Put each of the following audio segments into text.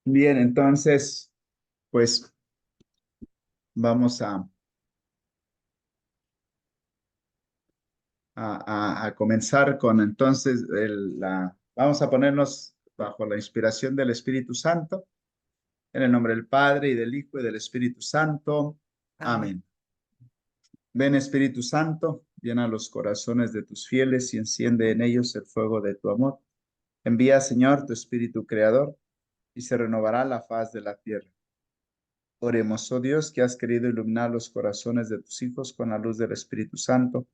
Bien, entonces, pues vamos a comenzar con entonces vamos a ponernos bajo la inspiración del Espíritu Santo, en el nombre del Padre y del Hijo y del Espíritu Santo. Amén. Amén. Ven Espíritu Santo, llena los corazones de tus fieles y enciende en ellos el fuego de tu amor. Envía, Señor, tu Espíritu Creador y se renovará la faz de la tierra. Oremos, oh Dios, que has querido iluminar los corazones de tus hijos con la luz del Espíritu Santo.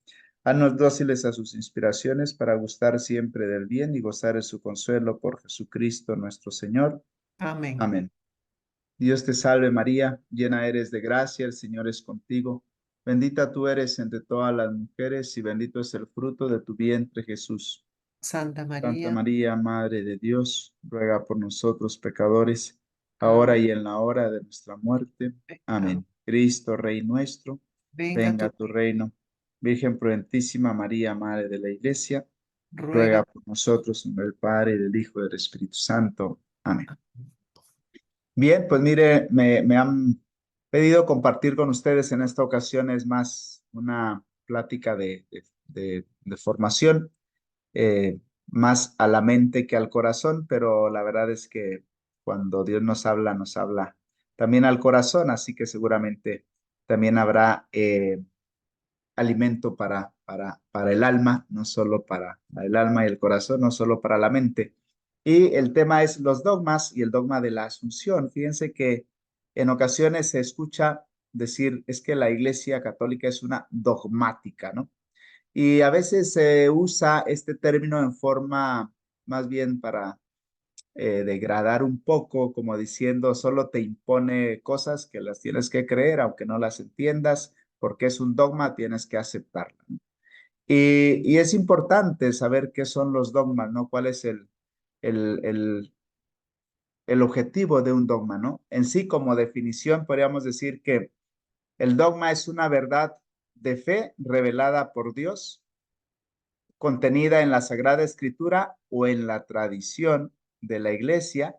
Haznos dóciles a sus inspiraciones para gustar siempre del bien y gozar de su consuelo por Jesucristo nuestro Señor. Amén. Amén. Dios te salve María, llena eres de gracia, el Señor es contigo. Bendita tú eres entre todas las mujeres y bendito es el fruto de tu vientre, Jesús. Santa Santa María, María, Madre de Dios, ruega por nosotros pecadores, ahora ahora y en la hora de nuestra muerte. Amén. Cristo, Rey nuestro, venga venga tu a tu reino. Virgen prudentísima María, Madre de la Iglesia, ruega ruega. por nosotros en el Padre, y del Hijo y del Espíritu Santo. Amén. Bien, pues mire, me han pedido compartir con ustedes en esta ocasión es más una plática de formación más a la mente que al corazón, pero la verdad es que cuando Dios nos habla también al corazón, así que seguramente también habrá alimento para el alma, no solo para el alma y el corazón, no solo para la mente. Y el tema es los dogmas y el dogma de la Asunción. Fíjense que en ocasiones se escucha decir, es que la Iglesia Católica es una dogmática, ¿no? Y a veces se usa este término en forma más bien para degradar un poco, como diciendo, solo te impone cosas que las tienes que creer, aunque no las entiendas, porque es un dogma, tienes que aceptarla, ¿no? Y es importante saber qué son los dogmas, ¿no? ¿Cuál es el, el, el objetivo de un dogma, ¿no? En sí, como definición, podríamos decir que el dogma es una verdad de fe revelada por Dios contenida en la Sagrada Escritura o en la tradición de la Iglesia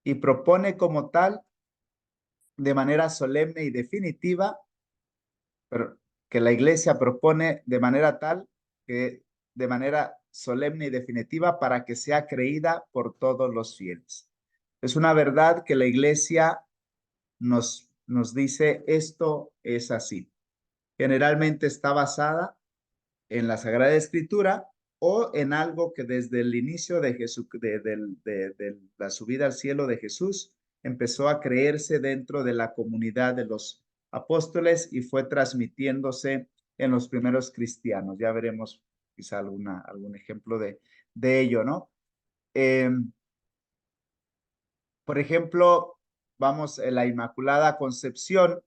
y propone como tal, de manera solemne y definitiva, pero que la Iglesia propone de manera tal que de manera solemne y definitiva para que sea creída por todos los fieles. Es una verdad que la Iglesia nos dice esto es así. Generalmente está basada en la Sagrada Escritura o en algo que desde el inicio de, Jesús, de la subida al cielo de Jesús empezó a creerse dentro de la comunidad de los apóstoles y fue transmitiéndose en los primeros cristianos. Ya veremos quizá algún ejemplo de ello, ¿no? Eh, por ejemplo, vamos, en la Inmaculada Concepción,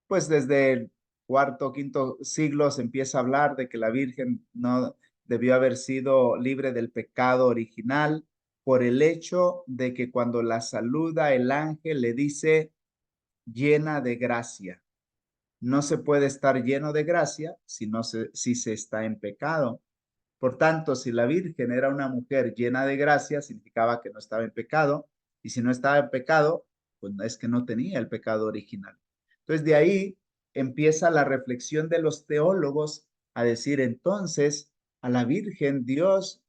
pues desde el cuarto, quinto siglo se empieza a hablar de que la Virgen no debió haber sido libre del pecado original por el hecho de que cuando la saluda el ángel le dice llena de gracia. No se puede estar lleno de gracia si se está en pecado. Por tanto, si la Virgen era una mujer llena de gracia, significaba que no estaba en pecado, y si no estaba en pecado, pues es que no tenía el pecado original. Entonces, de ahí empieza la reflexión de los teólogos a decir entonces a la Virgen Dios,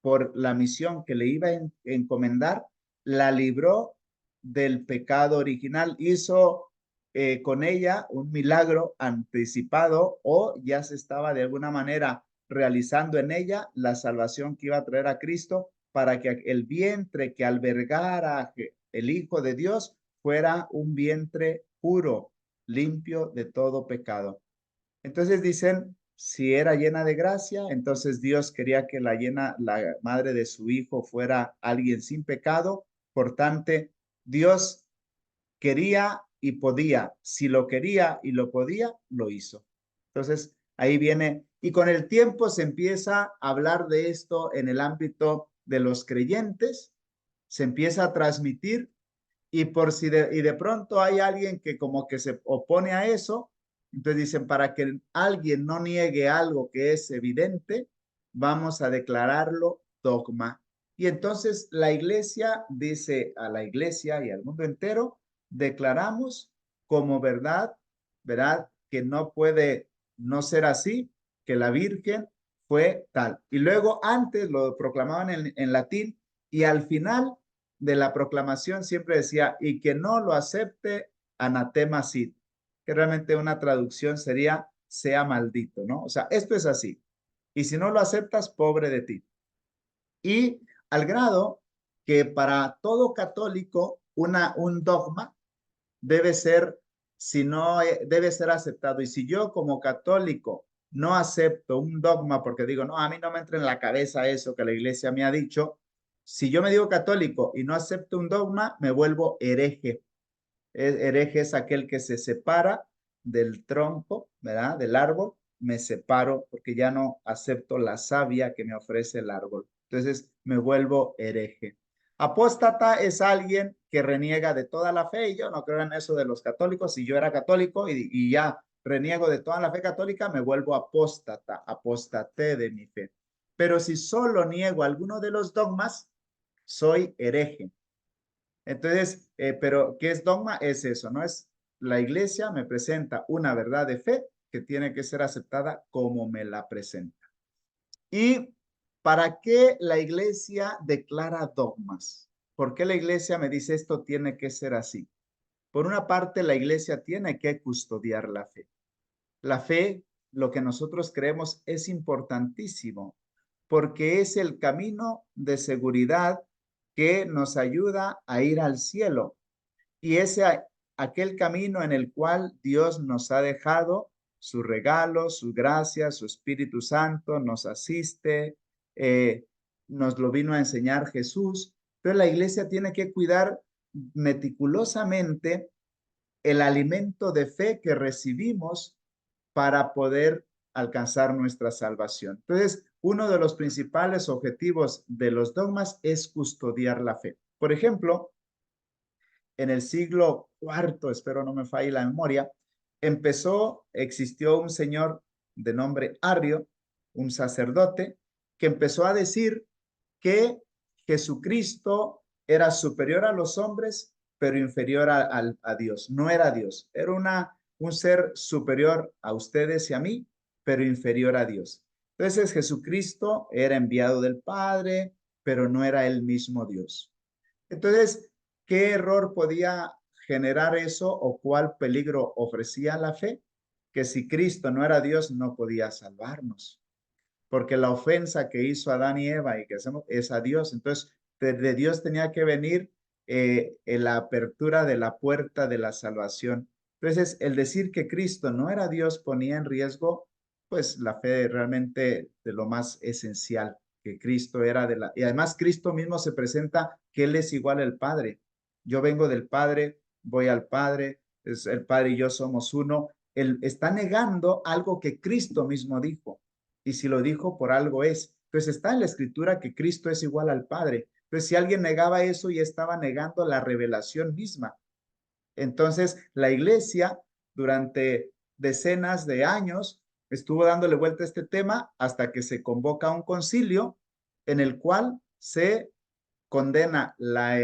por la misión que le iba a encomendar, la libró del pecado original, hizo con ella un milagro anticipado o ya se estaba de alguna manera realizando en ella la salvación que iba a traer a Cristo para que el vientre que albergara el Hijo de Dios fuera un vientre puro, limpio de todo pecado. Entonces dicen, si era llena de gracia, entonces Dios quería que la madre de su hijo fuera alguien sin pecado. Por tanto, Dios quería y podía. Si lo quería y lo podía, lo hizo. Entonces, ahí viene, y con el tiempo se empieza a hablar de esto en el ámbito de los creyentes, se empieza a transmitir y de pronto hay alguien que como que se opone a eso, entonces dicen, para que alguien no niegue algo que es evidente, vamos a declararlo dogma. Y entonces la iglesia dice a la iglesia y al mundo entero, declaramos como verdad, ¿verdad? Que no puede no ser así, que la Virgen fue tal. Y luego antes lo proclamaban en latín y al final de la proclamación siempre decía, y que no lo acepte anatema sit, que realmente una traducción sería, sea maldito, ¿no? O sea, esto es así. Y si no lo aceptas, pobre de ti. Y al grado que para todo católico un dogma debe ser, si no, debe ser aceptado. Y si yo como católico no acepto un dogma porque digo, no, a mí no me entra en la cabeza eso que la iglesia me ha dicho, si yo me digo católico y no acepto un dogma, me vuelvo hereje. Hereje es aquel que se separa del tronco, ¿verdad? Del árbol, me separo porque ya no acepto la savia que me ofrece el árbol. Entonces me vuelvo hereje. Apóstata es alguien que reniega de toda la fe y yo no creo en eso de los católicos. Si yo era católico y ya reniego de toda la fe católica, me vuelvo apóstata, apostaté de mi fe. Pero si solo niego alguno de los dogmas, soy hereje. Entonces, pero ¿qué es dogma? Es eso, ¿no? Es la iglesia me presenta una verdad de fe que tiene que ser aceptada como me la presenta. ¿Y para qué la iglesia declara dogmas? ¿Por qué la iglesia me dice esto tiene que ser así? Por una parte, la iglesia tiene que custodiar la fe. La fe, lo que nosotros creemos, es importantísimo porque es el camino de seguridad que nos ayuda a ir al cielo. Y ese aquel camino en el cual Dios nos ha dejado su regalo, su gracia, su Espíritu Santo, nos asiste, nos lo vino a enseñar Jesús, pero la iglesia tiene que cuidar meticulosamente el alimento de fe que recibimos para poder alcanzar nuestra salvación. Entonces, uno de los principales objetivos de los dogmas es custodiar la fe. Por ejemplo, en el siglo IV, espero no me falle la memoria, existió un señor de nombre Arrio, un sacerdote, que empezó a decir que Jesucristo era superior a los hombres, pero inferior a Dios. No era Dios, era un ser superior a ustedes y a mí, pero inferior a Dios. Entonces Jesucristo era enviado del Padre, pero no era el mismo Dios. Entonces, ¿qué error podía generar eso o cuál peligro ofrecía la fe? Que si Cristo no era Dios, no podía salvarnos, porque la ofensa que hizo Adán y Eva y que hacemos es a Dios. Entonces, de Dios tenía que venir en la apertura de la puerta de la salvación. Entonces, el decir que Cristo no era Dios ponía en riesgo, pues, la fe realmente de lo más esencial, que Cristo era y además Cristo mismo se presenta que Él es igual al Padre. Yo vengo del Padre, voy al Padre, el Padre y yo somos uno. Él está negando algo que Cristo mismo dijo. Y si lo dijo, por algo es. Entonces está en la escritura que Cristo es igual al Padre. Entonces, si alguien negaba eso, ya estaba negando la revelación misma. Entonces, la iglesia durante decenas de años estuvo dándole vuelta a este tema hasta que se convoca un concilio en el cual se condena la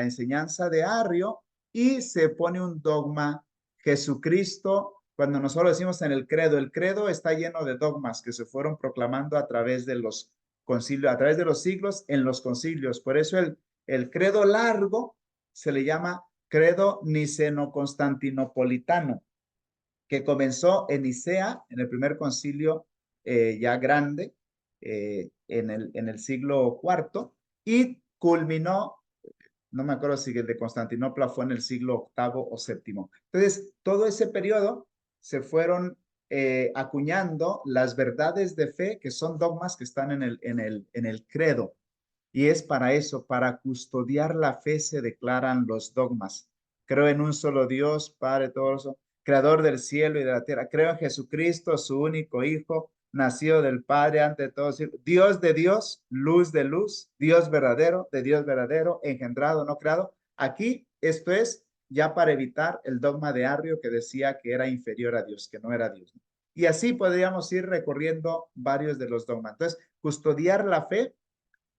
enseñanza de Arrio y se pone un dogma. Jesucristo, cuando nosotros decimos en el credo está lleno de dogmas que se fueron proclamando a través de los concilios, a través de los siglos en los concilios. Por eso el credo largo se le llama credo niceno-constantinopolitano, que comenzó en Nicea, en el primer concilio ya grande, en el siglo IV, y culminó, no me acuerdo si el de Constantinopla fue en el siglo VIII o VII. Entonces, todo ese periodo se fueron acuñando las verdades de fe, que son dogmas que están en el credo. Y es para eso, para custodiar la fe se declaran los dogmas. Creo en un solo Dios, Padre todo, creador del cielo y de la tierra. Creo en Jesucristo, su único Hijo, nacido del Padre ante todos, Dios de Dios, luz de luz, Dios verdadero, de Dios verdadero, engendrado, no creado. Aquí esto es ya para evitar el dogma de Arrio que decía que era inferior a Dios, que no era Dios. Y así podríamos ir recorriendo varios de los dogmas. Entonces, custodiar la fe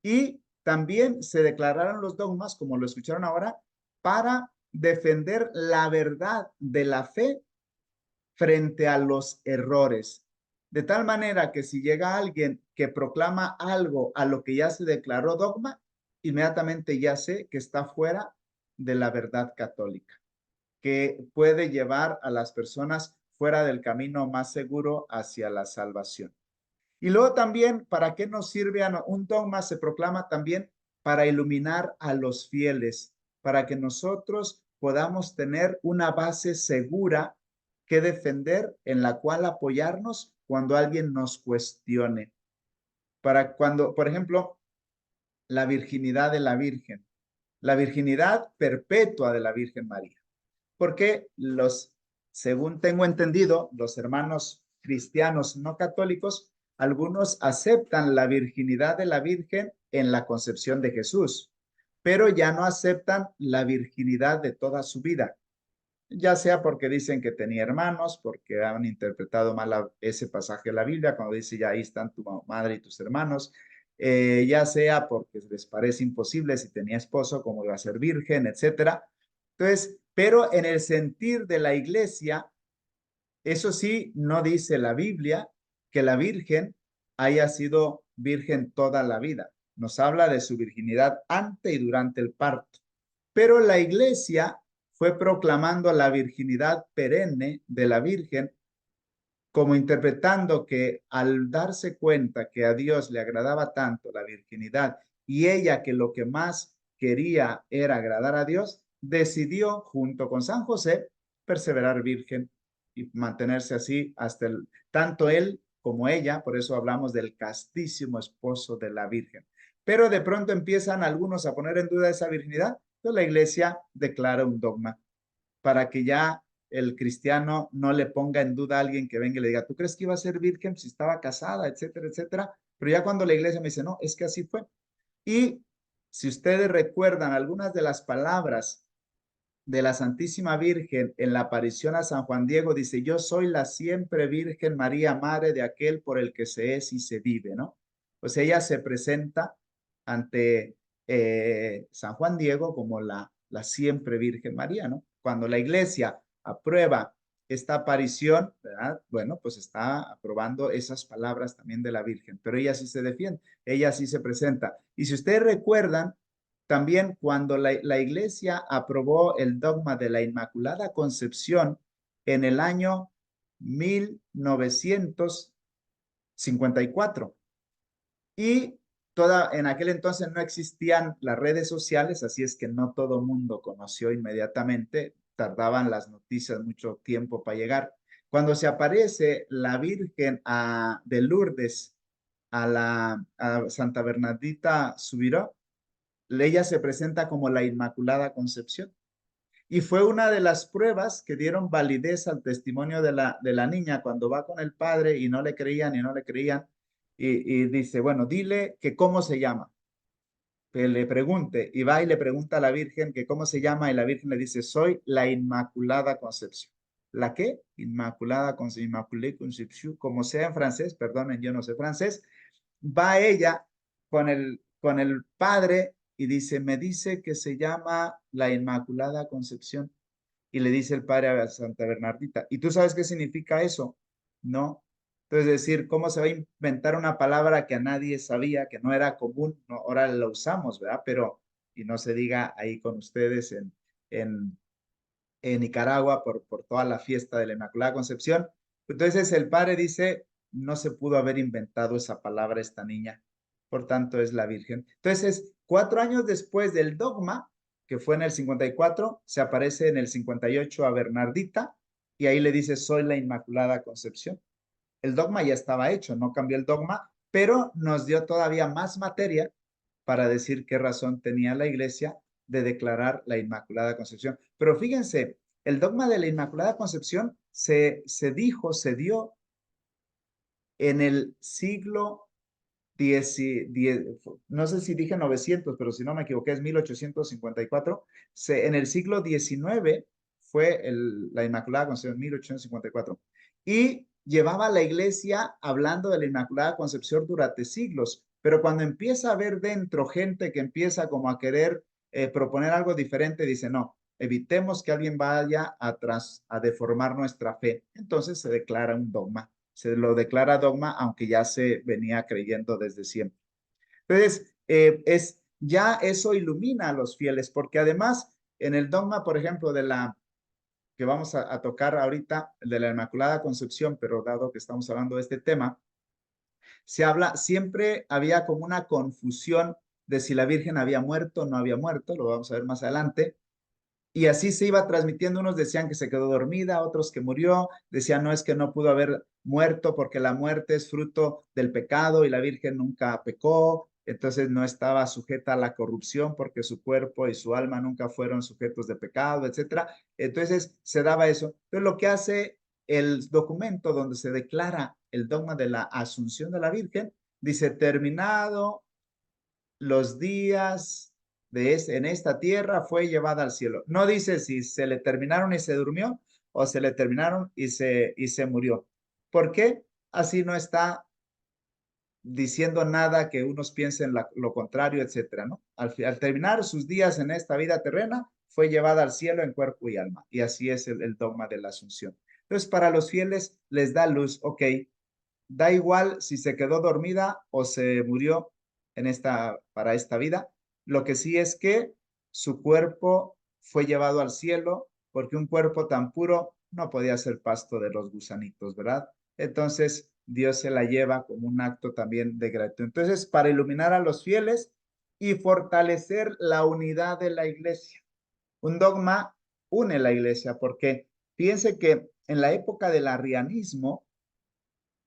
y también se declararon los dogmas, como lo escucharon ahora, para defender la verdad de la fe frente a los errores. De tal manera que si llega alguien que proclama algo a lo que ya se declaró dogma, inmediatamente ya sé que está fuera de la verdad católica, que puede llevar a las personas fuera del camino más seguro hacia la salvación. Y luego también, ¿para qué nos sirve un dogma? Se proclama también para iluminar a los fieles, para que nosotros podamos tener una base segura que defender, en la cual apoyarnos cuando alguien nos cuestione. Para cuando, por ejemplo, la virginidad de la Virgen, la virginidad perpetua de la Virgen María. Porque según tengo entendido, los hermanos cristianos no católicos, algunos aceptan la virginidad de la Virgen en la concepción de Jesús, pero ya no aceptan la virginidad de toda su vida, ya sea porque dicen que tenía hermanos, porque han interpretado mal ese pasaje de la Biblia, cuando dice ya ahí están tu madre y tus hermanos, ya sea porque les parece imposible si tenía esposo, como iba a ser virgen, etcétera. Entonces, pero en el sentir de la iglesia, eso sí, no dice la Biblia que la Virgen haya sido virgen toda la vida. Nos habla de su virginidad antes y durante el parto. Pero la iglesia fue proclamando la virginidad perenne de la Virgen, como interpretando que al darse cuenta que a Dios le agradaba tanto la virginidad y ella que lo que más quería era agradar a Dios, decidió junto con San José perseverar virgen y mantenerse así hasta tanto él como ella, por eso hablamos del castísimo esposo de la Virgen. Pero de pronto empiezan algunos a poner en duda esa virginidad, entonces la iglesia declara un dogma para que ya el cristiano no le ponga en duda a alguien que venga y le diga, ¿tú crees que iba a ser virgen si estaba casada, etcétera, etcétera? Pero ya cuando la iglesia me dice, no, es que así fue. Y si ustedes recuerdan algunas de las palabras de la Santísima Virgen en la aparición a San Juan Diego, dice, yo soy la siempre Virgen María, madre de aquel por el que se es y se vive, ¿no? Pues ella se presenta ante San Juan Diego como la siempre Virgen María, ¿no? Cuando la iglesia aprueba esta aparición, ¿verdad? Bueno, pues está aprobando esas palabras también de la Virgen, pero ella sí se defiende, ella sí se presenta. Y si ustedes recuerdan, también cuando la iglesia aprobó el dogma de la Inmaculada Concepción en el año 1954. Y en aquel entonces no existían las redes sociales, así es que no todo mundo conoció inmediatamente, tardaban las noticias mucho tiempo para llegar. Cuando se aparece la Virgen de Lourdes a Santa Bernardita Subiró, ella se presenta como la Inmaculada Concepción. Y fue una de las pruebas que dieron validez al testimonio de la niña cuando va con el padre y no le creían y no le creían. Y dice, bueno, dile que cómo se llama. Que le pregunte y va y le pregunta a la Virgen que cómo se llama y la Virgen le dice, soy la Inmaculada Concepción. ¿La qué? Inmaculada Concepción, Immaculée Conception, como sea en francés, perdonen, yo no sé francés. Va ella con el padre y dice, me dice que se llama la Inmaculada Concepción. Y le dice el padre a Santa Bernardita, ¿y tú sabes qué significa eso? No. Entonces, decir, ¿cómo se va a inventar una palabra que a nadie sabía, que no era común? No, ahora la usamos, ¿verdad? Pero, y no se diga ahí con ustedes en, en Nicaragua por toda la fiesta de la Inmaculada Concepción. Entonces, el padre dice, no se pudo haber inventado esa palabra esta niña, por tanto es la Virgen. Entonces, 4 años después del dogma, que fue en el 54, se aparece en el 58 a Bernardita y ahí le dice, soy la Inmaculada Concepción. El dogma ya estaba hecho, no cambió el dogma, pero nos dio todavía más materia para decir qué razón tenía la iglesia de declarar la Inmaculada Concepción. Pero fíjense, el dogma de la Inmaculada Concepción se dio en el siglo no sé si dije 900, pero si no me equivoqué, es 1854. En el siglo XIX fue la Inmaculada Concepción, 1854. Y llevaba la iglesia hablando de la Inmaculada Concepción durante siglos. Pero cuando empieza a haber dentro gente que empieza como a querer proponer algo diferente, dice, no, evitemos que alguien vaya atrás a deformar nuestra fe. Entonces se declara un dogma. Se lo declara dogma, aunque ya se venía creyendo desde siempre. Entonces, ya eso ilumina a los fieles, porque además en el dogma, por ejemplo, de la que vamos a tocar ahorita, el de la Inmaculada Concepción, pero dado que estamos hablando de este tema, se habla, siempre había como una confusión de si la Virgen había muerto o no había muerto, lo vamos a ver más adelante, y así se iba transmitiendo. Unos decían que se quedó dormida, otros que murió, decían no, es que no pudo haber muerto porque la muerte es fruto del pecado y la Virgen nunca pecó, entonces no estaba sujeta a la corrupción porque su cuerpo y su alma nunca fueron sujetos de pecado, etcétera. Entonces se daba eso. Entonces lo que hace el documento donde se declara el dogma de la Asunción de la Virgen, dice terminado los días en esta tierra fue llevada al cielo. No dice si se le terminaron y se durmió o se le terminaron y se murió. ¿Por qué? Así no está diciendo nada que unos piensen lo contrario, etcétera, ¿no? Al terminar sus días en esta vida terrena, fue llevada al cielo en cuerpo y alma. Y así es el dogma de la Asunción. Entonces, para los fieles les da luz, ok, da igual si se quedó dormida o se murió para esta vida. Lo que sí es que su cuerpo fue llevado al cielo porque un cuerpo tan puro no podía ser pasto de los gusanitos, ¿verdad? Entonces Dios se la lleva como un acto también de gratitud. Entonces, para iluminar a los fieles y fortalecer la unidad de la iglesia. Un dogma une la iglesia porque fíjense que en la época del arrianismo,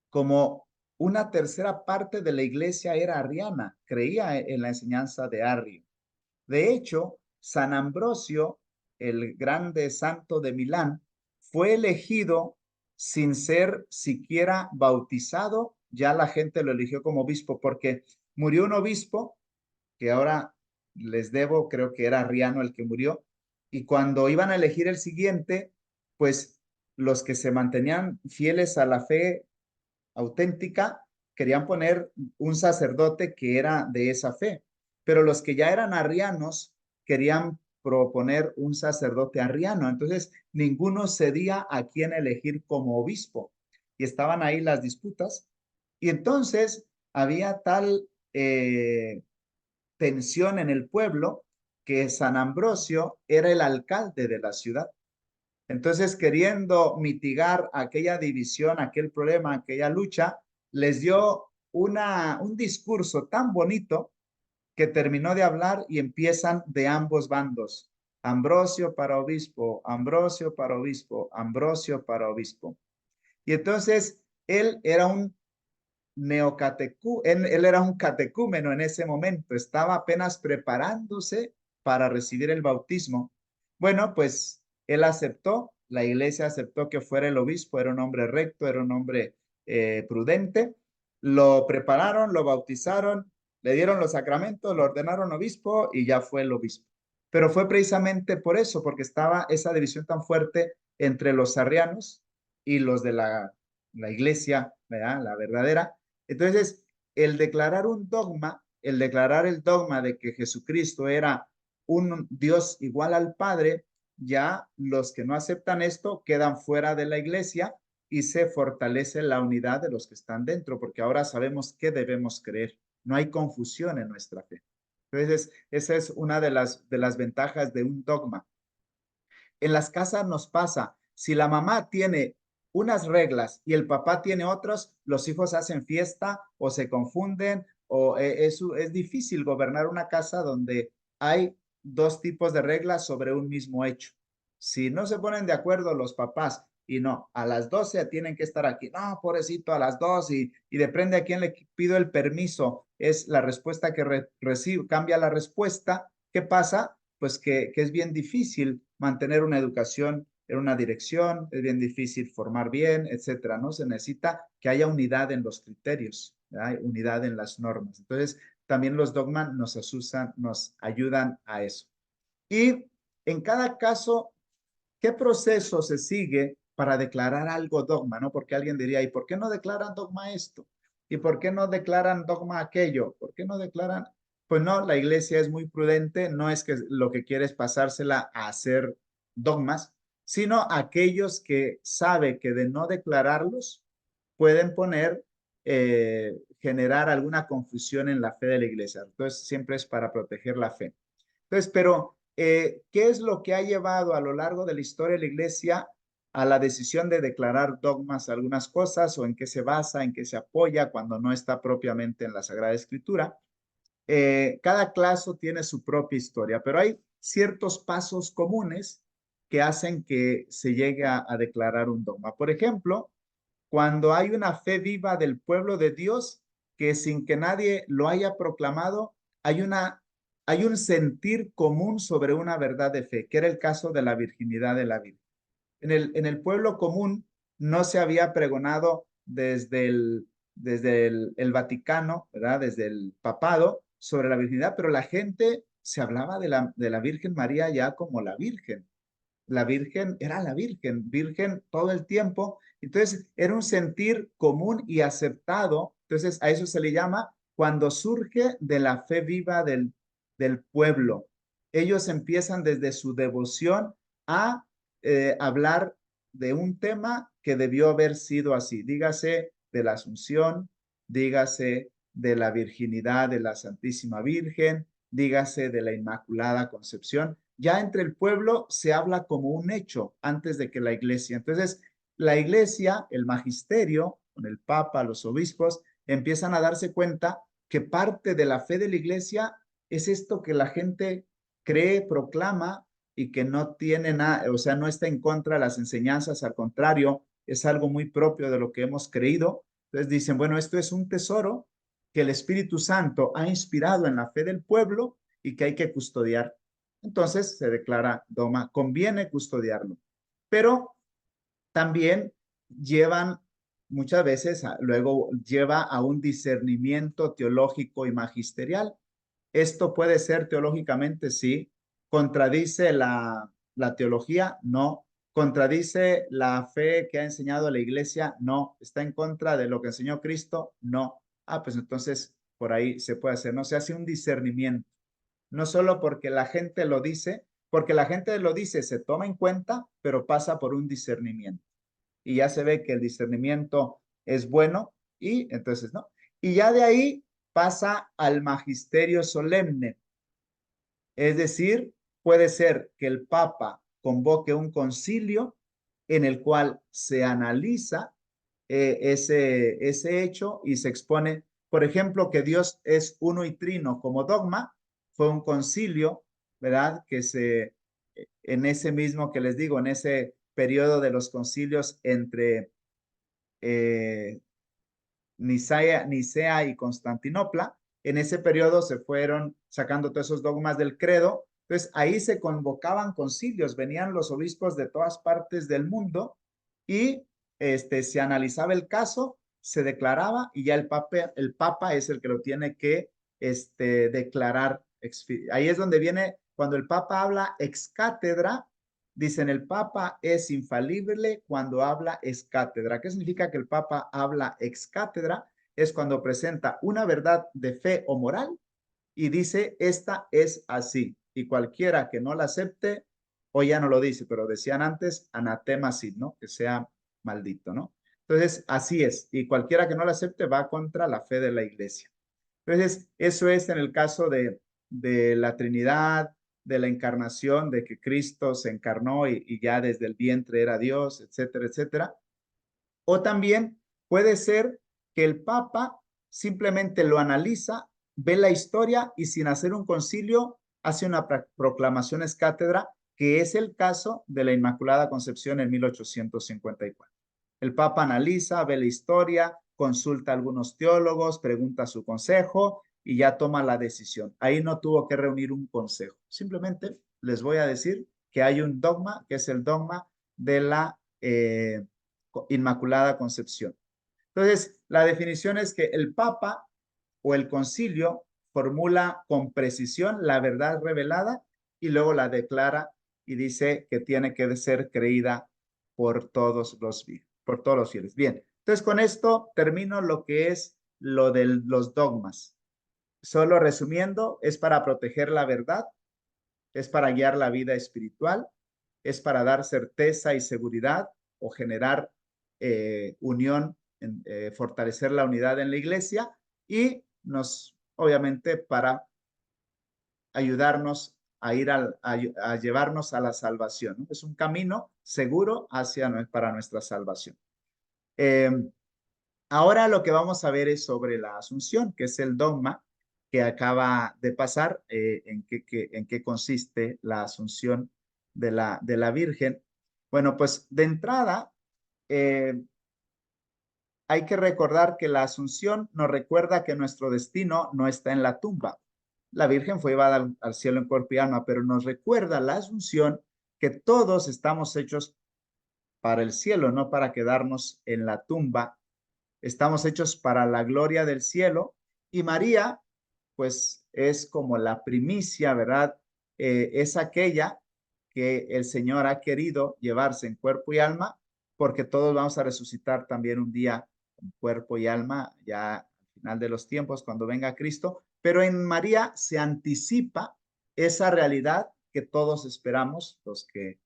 como una tercera parte de la iglesia era arriana, creía en la enseñanza de Arrio. De hecho, San Ambrosio, el grande santo de Milán, fue elegido sin ser siquiera bautizado, ya la gente lo eligió como obispo, porque murió un obispo, que ahora les debo, creo que era arriano el que murió, y cuando iban a elegir el siguiente, pues los que se mantenían fieles a la fe auténtica, querían poner un sacerdote que era de esa fe, pero los que ya eran arrianos querían proponer un sacerdote arriano. Entonces, ninguno cedía a quién elegir como obispo. Y estaban ahí las disputas. Y entonces había tal tensión en el pueblo que San Ambrosio era el alcalde de la ciudad. Entonces, queriendo mitigar aquella división, aquel problema, aquella lucha, les dio un discurso tan bonito que terminó de hablar y empiezan de ambos bandos. Ambrosio para obispo, Ambrosio para obispo, Ambrosio para obispo. Y entonces él era un él era un catecúmeno en ese momento, estaba apenas preparándose para recibir el bautismo. Bueno, pues él aceptó, la iglesia aceptó que fuera el obispo, era un hombre recto, era un hombre prudente, lo prepararon, lo bautizaron, le dieron los sacramentos, lo ordenaron obispo y ya fue el obispo. Pero fue precisamente por eso, porque estaba esa división tan fuerte entre los arrianos y los de la iglesia, ¿verdad? La verdadera. Entonces, el declarar un dogma, el declarar el dogma de que Jesucristo era un Dios igual al Padre, ya los que no aceptan esto quedan fuera de la iglesia y se fortalece la unidad de los que están dentro, porque ahora sabemos qué debemos creer. No hay confusión en nuestra fe. Entonces, esa es una de las ventajas de un dogma. En las casas nos pasa, si la mamá tiene unas reglas y el papá tiene otras, los hijos hacen fiesta o se confunden o es difícil gobernar una casa donde hay dos tipos de reglas sobre un mismo hecho. Si no se ponen de acuerdo los papás y no, a las 12 tienen que estar aquí, no, pobrecito, a las 2 y depende a quién le pido el permiso, es la respuesta que recibo, cambia la respuesta. ¿Qué pasa? Pues que es bien difícil mantener una educación en una dirección, es bien difícil formar bien, etcétera, ¿no? Se necesita que haya unidad en los criterios, ¿verdad? Unidad en las normas. Entonces, también los dogmas nos ayudan a eso. Y en cada caso, ¿qué proceso se sigue para declarar algo dogma, no? Porque alguien diría, ¿y por qué no declaran dogma esto? ¿Y por qué no declaran dogma aquello? ¿Por qué no declaran? Pues no, la iglesia es muy prudente, no es que lo que quiere es pasársela a hacer dogmas, sino aquellos que sabe que de no declararlos pueden generar alguna confusión en la fe de la iglesia. Entonces, siempre es para proteger la fe. Entonces, pero, ¿qué es lo que ha llevado a lo largo de la historia de la iglesia a la decisión de declarar dogmas algunas cosas o en qué se basa, en qué se apoya cuando no está propiamente en la Sagrada Escritura? Cada caso tiene su propia historia, pero hay ciertos pasos comunes que hacen que se llegue a declarar un dogma. Por ejemplo, cuando hay una fe viva del pueblo de Dios que sin que nadie lo haya proclamado, hay un sentir común sobre una verdad de fe, que era el caso de la virginidad de la Virgen. En el pueblo común no se había pregonado desde el Vaticano, ¿verdad? Desde el papado sobre la virginidad, pero la gente se hablaba de la Virgen María ya como la Virgen. La Virgen era la Virgen, Virgen todo el tiempo. Entonces, era un sentir común y aceptado. Entonces, a eso se le llama cuando surge de la fe viva del pueblo. Ellos empiezan desde su devoción a hablar de un tema que debió haber sido así. Dígase de la Asunción, dígase de la virginidad de la Santísima Virgen, dígase de la Inmaculada Concepción. Ya entre el pueblo se habla como un hecho antes de que la iglesia. Entonces, la iglesia, el magisterio, con el papa, los obispos, empiezan a darse cuenta que parte de la fe de la iglesia es esto que la gente cree, proclama y que no tiene nada, o sea, no está en contra de las enseñanzas, al contrario, es algo muy propio de lo que hemos creído. Entonces dicen, bueno, esto es un tesoro que el Espíritu Santo ha inspirado en la fe del pueblo y que hay que custodiar. Entonces se declara dogma, conviene custodiarlo, pero también llevan muchas veces, luego lleva a un discernimiento teológico y magisterial. Esto puede ser teológicamente, sí. ¿Contradice la teología? No. ¿Contradice la fe que ha enseñado la iglesia? No. ¿Está en contra de lo que enseñó Cristo? No. Pues entonces por ahí se puede hacer, ¿no? Se hace un discernimiento. No solo porque la gente lo dice, porque la gente lo dice, se toma en cuenta, pero pasa por un discernimiento. Y ya se ve que el discernimiento es bueno y entonces no. Y ya de ahí pasa al magisterio solemne. Es decir, puede ser que el Papa convoque un concilio en el cual se analiza ese hecho y se expone, por ejemplo, que Dios es uno y trino como dogma. Fue un concilio, ¿verdad? En ese mismo que les digo, en ese periodo de los concilios entre eh, Nicea y Constantinopla. En ese periodo se fueron sacando todos esos dogmas del credo. Entonces ahí se convocaban concilios, venían los obispos de todas partes del mundo y se analizaba el caso, se declaraba y ya el papa es el que lo tiene que declarar. Ahí es donde viene, cuando el papa habla ex cátedra, dicen el Papa es infalible cuando habla ex cátedra. ¿Qué significa que el Papa habla ex cátedra? Es cuando presenta una verdad de fe o moral y dice, esta es así. Y cualquiera que no la acepte, hoy ya no lo dice, pero decían antes, anatema sit, ¿no? Que sea maldito, ¿no? Entonces, así es. Y cualquiera que no la acepte va contra la fe de la iglesia. Entonces, eso es en el caso de la Trinidad, de la encarnación, de que Cristo se encarnó y ya desde el vientre era Dios, etcétera, etcétera. O también puede ser que el Papa simplemente lo analiza, ve la historia y sin hacer un concilio hace una proclamación es cátedra, que es el caso de la Inmaculada Concepción en 1854. El Papa analiza, ve la historia, consulta a algunos teólogos, pregunta su consejo y ya toma la decisión. Ahí no tuvo que reunir un consejo. Simplemente les voy a decir que hay un dogma, que es el dogma de la Inmaculada Concepción. Entonces, la definición es que el Papa o el concilio formula con precisión la verdad revelada y luego la declara y dice que tiene que ser creída por todos los fieles. Bien, entonces con esto termino lo que es lo de los dogmas. Solo resumiendo, es para proteger la verdad, es para guiar la vida espiritual, es para dar certeza y seguridad o generar unión, fortalecer la unidad en la iglesia y obviamente, para ayudarnos a ir a llevarnos a la salvación, ¿no? Es un camino seguro para nuestra salvación. Ahora lo que vamos a ver es sobre la Asunción, que es el dogma que acaba de pasar, en qué consiste la Asunción de la Virgen. Bueno, pues de entrada, hay que recordar que la Asunción nos recuerda que nuestro destino no está en la tumba. La Virgen fue llevada al cielo en cuerpo y alma, pero nos recuerda la Asunción que todos estamos hechos para el cielo, no para quedarnos en la tumba. Estamos hechos para la gloria del cielo y María, pues es como la primicia, ¿verdad? Es aquella que el Señor ha querido llevarse en cuerpo y alma, porque todos vamos a resucitar también un día en cuerpo y alma, ya al final de los tiempos, cuando venga Cristo. Pero en María se anticipa esa realidad que todos esperamos, los que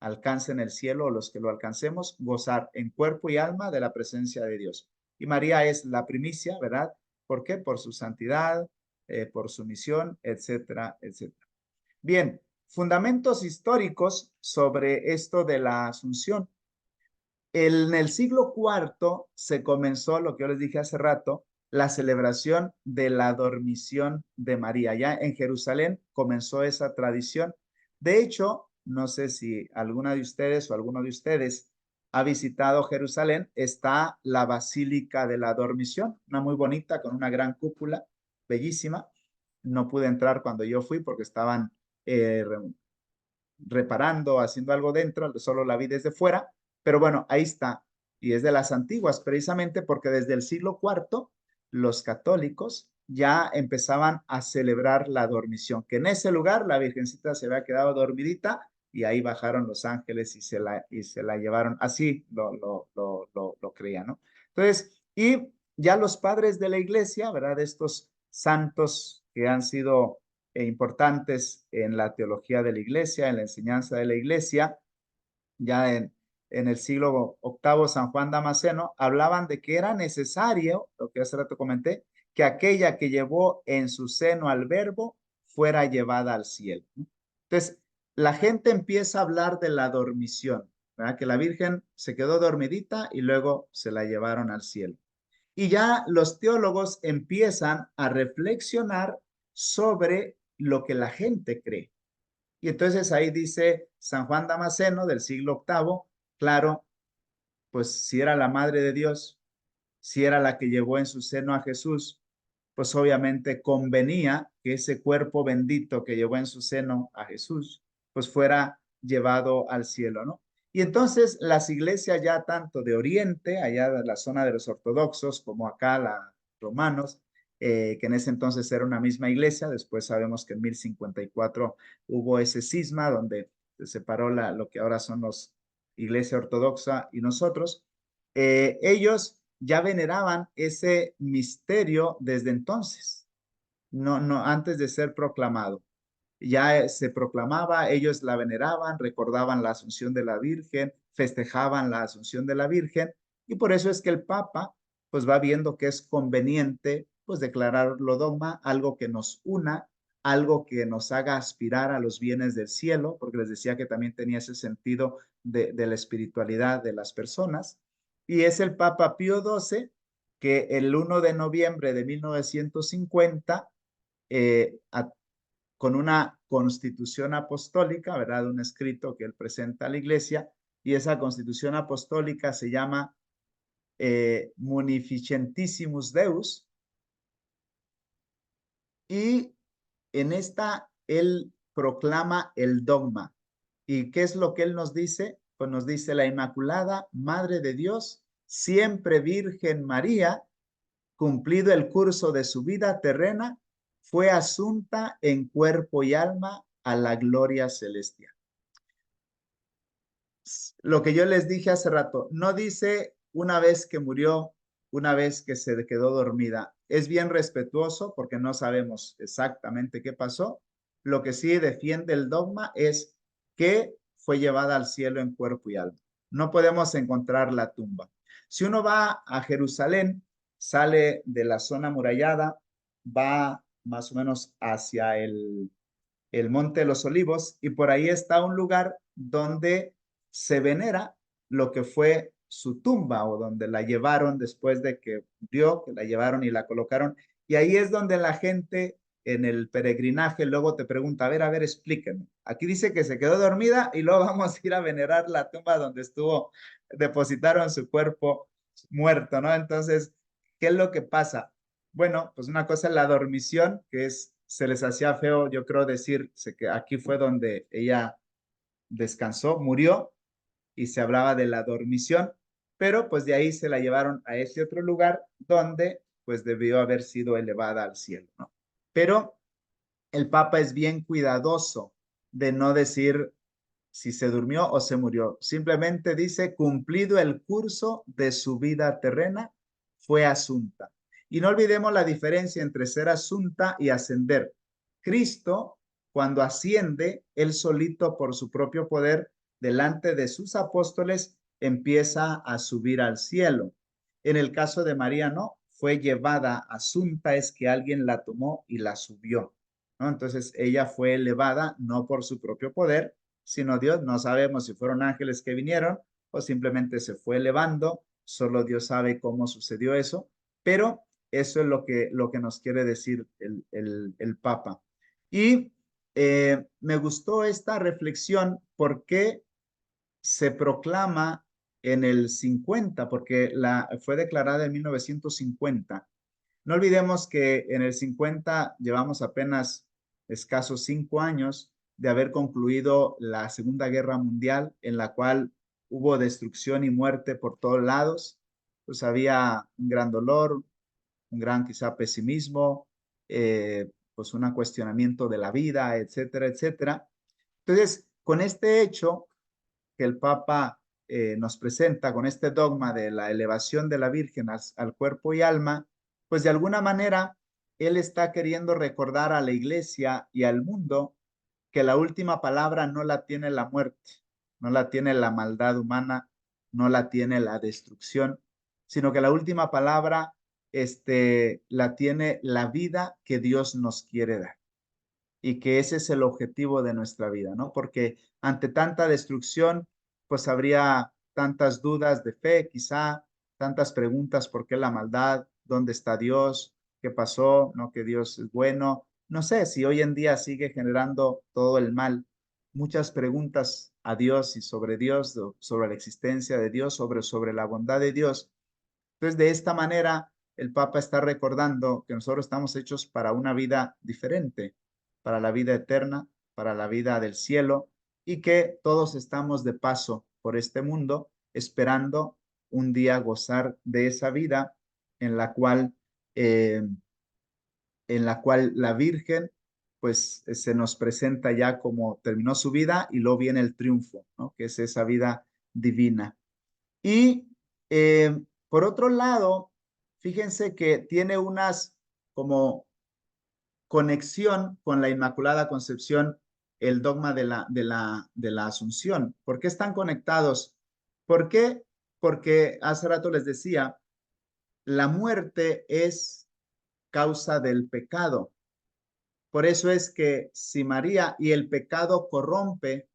alcancen el cielo o los que lo alcancemos, gozar en cuerpo y alma de la presencia de Dios. Y María es la primicia, ¿verdad? ¿Por qué? Por su santidad, por su misión, etcétera, etcétera. Bien, fundamentos históricos sobre esto de la Asunción. En el siglo IV se comenzó, lo que yo les dije hace rato, la celebración de la dormición de María. Ya en Jerusalén comenzó esa tradición. De hecho, no sé si alguna de ustedes o alguno de ustedes ha visitado Jerusalén, está la Basílica de la Dormición, una muy bonita con una gran cúpula, bellísima. No pude entrar cuando yo fui porque estaban reparando, haciendo algo dentro, solo la vi desde fuera, pero bueno, ahí está. Y es de las antiguas, precisamente porque desde el siglo IV los católicos ya empezaban a celebrar la dormición, que en ese lugar la Virgencita se había quedado dormidita y ahí bajaron los ángeles y se la llevaron. Así lo creían, ¿no? Entonces, y ya los padres de la iglesia, ¿verdad? Estos santos que han sido importantes en la teología de la iglesia, en la enseñanza de la iglesia, ya en el siglo VIII, San Juan Damasceno, hablaban de que era necesario, lo que hace rato comenté, que aquella que llevó en su seno al verbo fuera llevada al cielo. Entonces, la gente empieza a hablar de la dormición, ¿verdad? Que la Virgen se quedó dormidita y luego se la llevaron al cielo. Y ya los teólogos empiezan a reflexionar sobre lo que la gente cree. Y entonces ahí dice San Juan Damasceno del siglo VIII, claro, pues si era la madre de Dios, si era la que llevó en su seno a Jesús, pues obviamente convenía que ese cuerpo bendito que llevó en su seno a Jesús, pues fuera llevado al cielo, ¿no? Y entonces las iglesias ya tanto de Oriente, allá de la zona de los ortodoxos, como acá los romanos, que en ese entonces era una misma iglesia, después sabemos que en 1054 hubo ese cisma donde se separó lo que ahora son los iglesia ortodoxa y nosotros, ellos ya veneraban ese misterio desde entonces, no antes de ser proclamado. Ya se proclamaba, ellos la veneraban, recordaban la asunción de la Virgen, festejaban la asunción de la Virgen, y por eso es que el Papa pues va viendo que es conveniente pues declararlo dogma, algo que nos una, algo que nos haga aspirar a los bienes del cielo, porque les decía que también tenía ese sentido de la espiritualidad de las personas. Y es el Papa Pío XII que el 1 de noviembre de 1950, con una constitución apostólica, ¿verdad? Un escrito que él presenta a la iglesia, y esa constitución apostólica se llama Munificentissimus Deus, y en esta él proclama el dogma. ¿Y qué es lo que él nos dice? Pues nos dice: la Inmaculada Madre de Dios, siempre Virgen María, cumplido el curso de su vida terrena, fue asunta en cuerpo y alma a la gloria celestial. Lo que yo les dije hace rato, no dice una vez que murió una vez que se quedó dormida. Es bien respetuoso porque no sabemos exactamente qué pasó. Lo que sí defiende el dogma es que fue llevada al cielo en cuerpo y alma. No podemos encontrar la tumba. Si uno va a Jerusalén, sale de la zona amurallada, va más o menos hacia el Monte de los Olivos, y por ahí está un lugar donde se venera lo que fue su tumba o donde la llevaron después de que murió, que la llevaron y la colocaron. Y ahí es donde la gente en el peregrinaje luego te pregunta, a ver, explíquenme. Aquí dice que se quedó dormida y luego vamos a ir a venerar la tumba donde estuvo, depositaron su cuerpo muerto, ¿no? Entonces, ¿qué es lo que pasa? Bueno, pues una cosa es la dormición, que es, se les hacía feo, yo creo decir que aquí fue donde ella descansó, murió, y se hablaba de la dormición, pero pues de ahí se la llevaron a ese otro lugar donde pues debió haber sido elevada al cielo, ¿no? Pero el Papa es bien cuidadoso de no decir si se durmió o se murió. Simplemente dice, cumplido el curso de su vida terrena, fue asunta. Y no olvidemos la diferencia entre ser asunta y ascender. Cristo, cuando asciende, él solito por su propio poder, delante de sus apóstoles, empieza a subir al cielo. En el caso de María, no, fue llevada, asunta es que alguien la tomó y la subió, ¿no? Entonces ella fue elevada no por su propio poder, sino Dios. No sabemos si fueron ángeles que vinieron o simplemente se fue elevando, solo Dios sabe cómo sucedió eso, pero eso es lo que nos quiere decir el Papa. Y me gustó esta reflexión porque se proclama en el 50, porque fue declarada en 1950. No olvidemos que en el 50 llevamos apenas escasos 5 años de haber concluido la Segunda Guerra Mundial, en la cual hubo destrucción y muerte por todos lados. Pues había un gran dolor, un gran quizá pesimismo, pues un cuestionamiento de la vida, etcétera, etcétera. Entonces, con este hecho que el Papa nos presenta, con este dogma de la elevación de la Virgen al cuerpo y alma, pues de alguna manera él está queriendo recordar a la iglesia y al mundo que la última palabra no la tiene la muerte, no la tiene la maldad humana, no la tiene la destrucción, sino que la última palabra la tiene la vida que Dios nos quiere dar, y que ese es el objetivo de nuestra vida, ¿no? Porque ante tanta destrucción, pues habría tantas dudas de fe, quizá, tantas preguntas, ¿por qué la maldad? ¿Dónde está Dios? ¿Qué pasó? ¿No? Que Dios es bueno. No sé si hoy en día sigue generando todo el mal. Muchas preguntas a Dios y sobre Dios, sobre la existencia de Dios, sobre la bondad de Dios. Entonces, de esta manera, el Papa está recordando que nosotros estamos hechos para una vida diferente, para la vida eterna, para la vida del cielo, y que todos estamos de paso por este mundo, esperando un día gozar de esa vida en la cual, eh, la Virgen, pues se nos presenta ya como terminó su vida y luego viene el triunfo, ¿no? Que es esa vida divina. Y por otro lado, fíjense que tiene unas como conexión con la Inmaculada Concepción, el dogma de la Asunción. ¿Por qué están conectados? ¿Por qué? Porque hace rato les decía, la muerte es causa del pecado. Por eso es que si María y el pecado corrompe,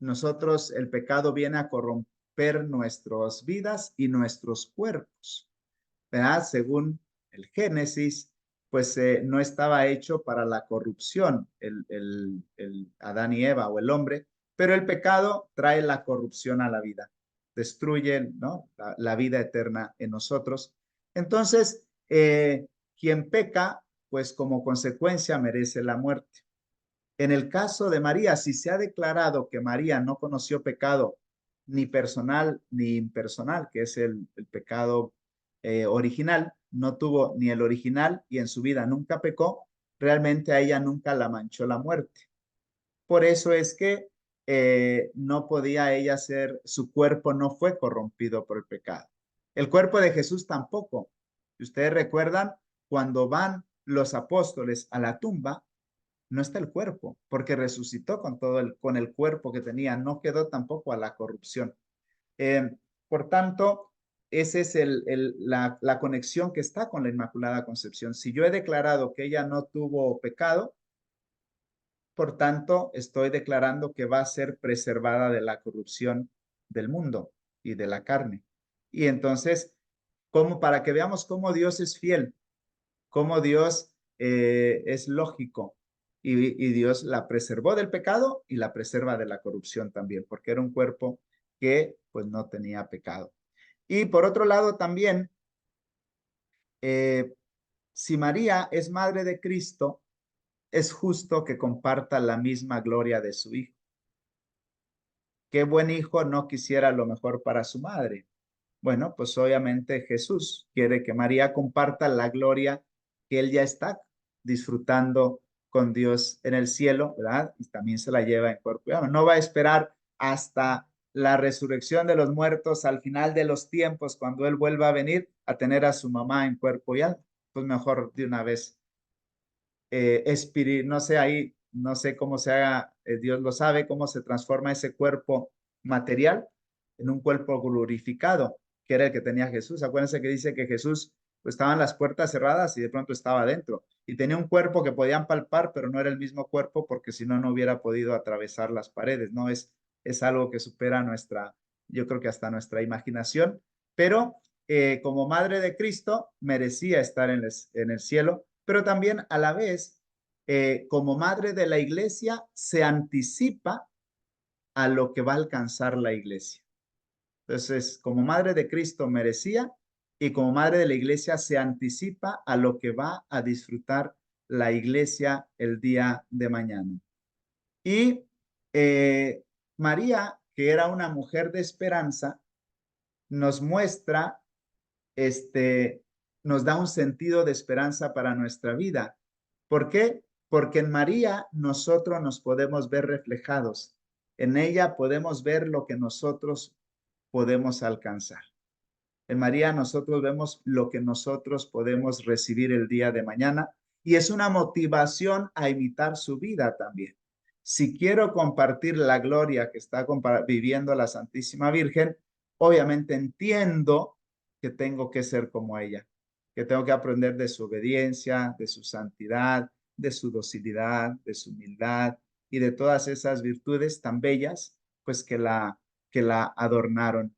nosotros, el pecado viene a corromper nuestras vidas y nuestros cuerpos, ¿verdad? Según el Génesis, pues no estaba hecho para la corrupción, el Adán y Eva o el hombre, pero el pecado trae la corrupción a la vida, destruye, ¿no? la vida eterna en nosotros. Entonces, quien peca, pues como consecuencia merece la muerte. En el caso de María, si se ha declarado que María no conoció pecado ni personal ni impersonal, que es el pecado original, no tuvo ni el original y en su vida nunca pecó, realmente a ella nunca la manchó la muerte. Por eso es que no podía ella ser, su cuerpo no fue corrompido por el pecado. El cuerpo de Jesús tampoco. Si ustedes recuerdan, cuando van los apóstoles a la tumba, no está el cuerpo, porque resucitó con el cuerpo que tenía, no quedó tampoco a la corrupción. Eh, por tanto, esa es la conexión que está con la Inmaculada Concepción. Si yo he declarado que ella no tuvo pecado, por tanto, estoy declarando que va a ser preservada de la corrupción del mundo y de la carne. Y entonces, como para que veamos cómo Dios es fiel, cómo Dios es lógico, y Dios la preservó del pecado y la preserva de la corrupción también, porque era un cuerpo que pues no tenía pecado. Y por otro lado también, eh, si María es madre de Cristo, es justo que comparta la misma gloria de su hijo. ¿Qué buen hijo no quisiera lo mejor para su madre? Bueno, pues obviamente Jesús quiere que María comparta la gloria que él ya está disfrutando con Dios en el cielo, ¿verdad? Y también se la lleva en cuerpo y alma. No va a esperar hasta la resurrección de los muertos al final de los tiempos, cuando él vuelva a venir a tener a su mamá en cuerpo y alma. Pues mejor de una vez no sé ahí, no sé cómo se haga, Dios lo sabe, cómo se transforma ese cuerpo material en un cuerpo glorificado, que era el que tenía Jesús. Acuérdense que dice que Jesús pues, estaban las puertas cerradas y de pronto estaba adentro. Y tenía un cuerpo que podían palpar, pero no era el mismo cuerpo porque si no, no hubiera podido atravesar las paredes, ¿no? Es algo que supera yo creo que hasta nuestra imaginación, pero como madre de Cristo merecía estar en el cielo, pero también a la vez, como madre de la iglesia, se anticipa a lo que va a alcanzar la iglesia. Entonces, como madre de Cristo merecía y como madre de la iglesia se anticipa a lo que va a disfrutar la iglesia el día de mañana. Y María, que era una mujer de esperanza, nos muestra nos da un sentido de esperanza para nuestra vida. ¿Por qué? Porque en María nosotros nos podemos ver reflejados. En ella podemos ver lo que nosotros podemos alcanzar. En María nosotros vemos lo que nosotros podemos recibir el día de mañana y es una motivación a imitar su vida también. Si quiero compartir la gloria que está viviendo la Santísima Virgen, obviamente entiendo que tengo que ser como ella, que tengo que aprender de su obediencia, de su santidad, de su docilidad, de su humildad y de todas esas virtudes tan bellas, pues que la adornaron.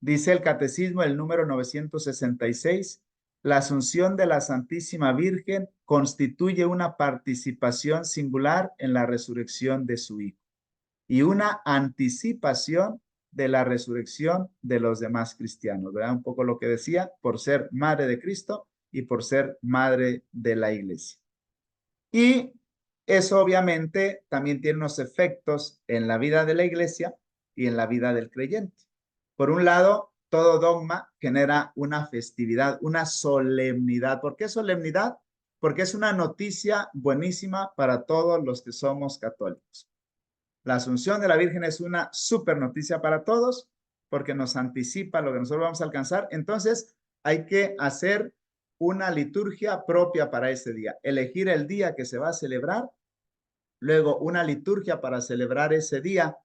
Dice el Catecismo, el número 966, la asunción de la Santísima Virgen constituye una participación singular en la resurrección de su Hijo y una anticipación de la resurrección de los demás cristianos, ¿verdad? Un poco lo que decía, por ser madre de Cristo y por ser madre de la Iglesia. Y eso obviamente también tiene unos efectos en la vida de la Iglesia y en la vida del creyente. Por un lado, todo dogma genera una festividad, una solemnidad. ¿Por qué solemnidad? Porque es una noticia buenísima para todos los que somos católicos. La Asunción de la Virgen es una súper noticia para todos porque nos anticipa lo que nosotros vamos a alcanzar. Entonces, hay que hacer una liturgia propia para ese día, elegir el día que se va a celebrar, luego una liturgia para celebrar ese día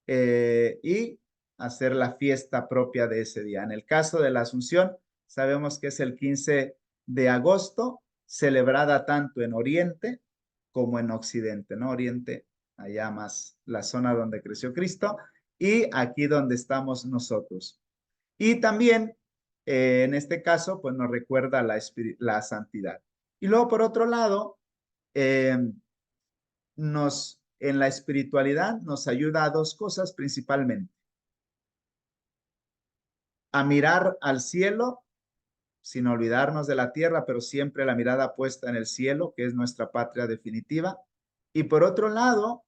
y hacer la fiesta propia de ese día. En el caso de la Asunción, sabemos que es el 15 de agosto, celebrada tanto en Oriente como en Occidente, ¿no? Oriente, allá más la zona donde creció Cristo, y aquí donde estamos nosotros. Y también, en este caso, pues nos recuerda la santidad. Y luego, por otro lado, eh, en la espiritualidad nos ayuda a dos cosas principalmente. A mirar al cielo sin olvidarnos de la tierra, pero siempre la mirada puesta en el cielo, que es nuestra patria definitiva. Y por otro lado,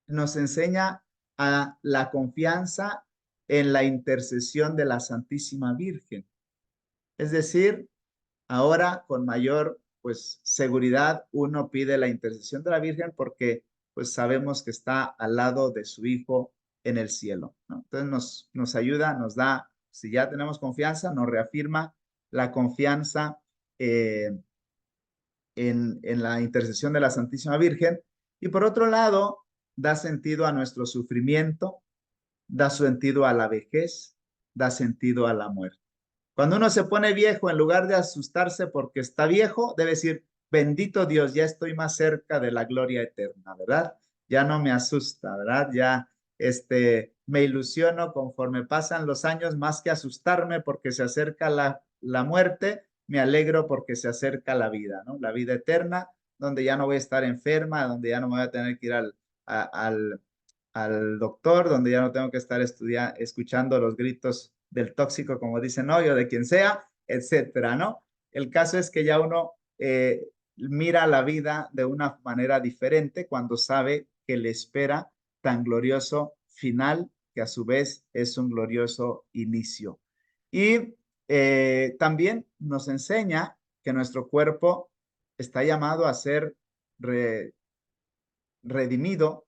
nos enseña a la confianza en la intercesión de la Santísima Virgen. Es decir, ahora con mayor pues seguridad uno pide la intercesión de la Virgen porque pues sabemos que está al lado de su Hijo en el cielo, ¿no? Entonces nos ayuda, nos da Si ya tenemos confianza, nos reafirma la confianza en la intercesión de la Santísima Virgen. Y por otro lado, da sentido a nuestro sufrimiento, da sentido a la vejez, da sentido a la muerte. Cuando uno se pone viejo, en lugar de asustarse porque está viejo, debe decir, bendito Dios, ya estoy más cerca de la gloria eterna, ¿verdad? Ya no me asusta, ¿verdad? Ya me ilusiono conforme pasan los años, más que asustarme porque se acerca la muerte, me alegro porque se acerca la vida, ¿no? La vida eterna, donde ya no voy a estar enferma, donde ya no me voy a tener que ir al doctor, donde ya no tengo que estar escuchando los gritos del tóxico, como dicen hoy, o de quien sea, etcétera, ¿no? El caso es que ya uno mira la vida de una manera diferente cuando sabe que le espera tan glorioso final, que a su vez es un glorioso inicio. Y también nos enseña que nuestro cuerpo está llamado a ser redimido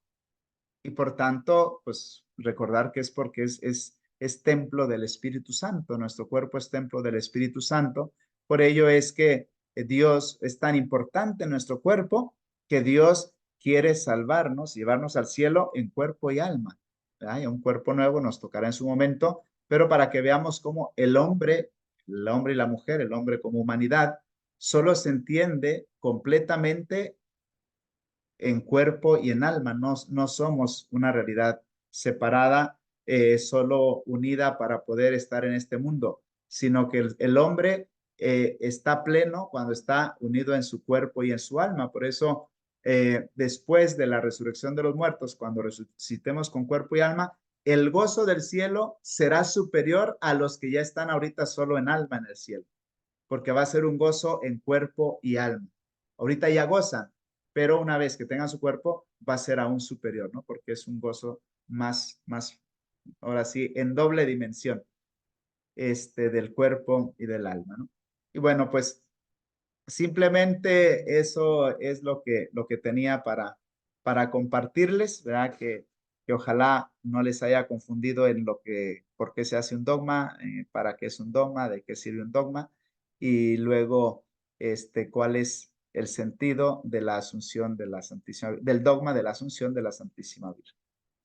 y por tanto, pues recordar que es porque es templo del Espíritu Santo, nuestro cuerpo es templo del Espíritu Santo, por ello es que Dios es tan importante en nuestro cuerpo que Dios quiere salvarnos, llevarnos al cielo en cuerpo y alma. ¿Verdad? Y un cuerpo nuevo nos tocará en su momento, pero para que veamos cómo el hombre y la mujer, el hombre como humanidad, solo se entiende completamente en cuerpo y en alma. No somos una realidad separada, solo unida para poder estar en este mundo, sino que el hombre está pleno cuando está unido en su cuerpo y en su alma. Por eso, después de la resurrección de los muertos, cuando resucitemos con cuerpo y alma, el gozo del cielo será superior a los que ya están ahorita solo en alma en el cielo, porque va a ser un gozo en cuerpo y alma. Ahorita ya gozan, pero una vez que tengan su cuerpo va a ser aún superior, ¿no? Porque es un gozo más, ahora sí, en doble dimensión, del cuerpo y del alma, ¿no? Y bueno, pues simplemente eso es lo que tenía para compartirles, ¿verdad? Que ojalá no les haya confundido en por qué se hace un dogma, para qué es un dogma, de qué sirve un dogma, y luego, cuál es el sentido de la asunción de la Santísima, del dogma de la asunción de la Santísima Virgen.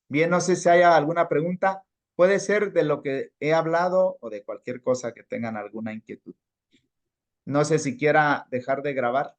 Bien, no sé si haya alguna pregunta, puede ser de lo que he hablado o de cualquier cosa que tengan alguna inquietud. No sé si quiera dejar de grabar.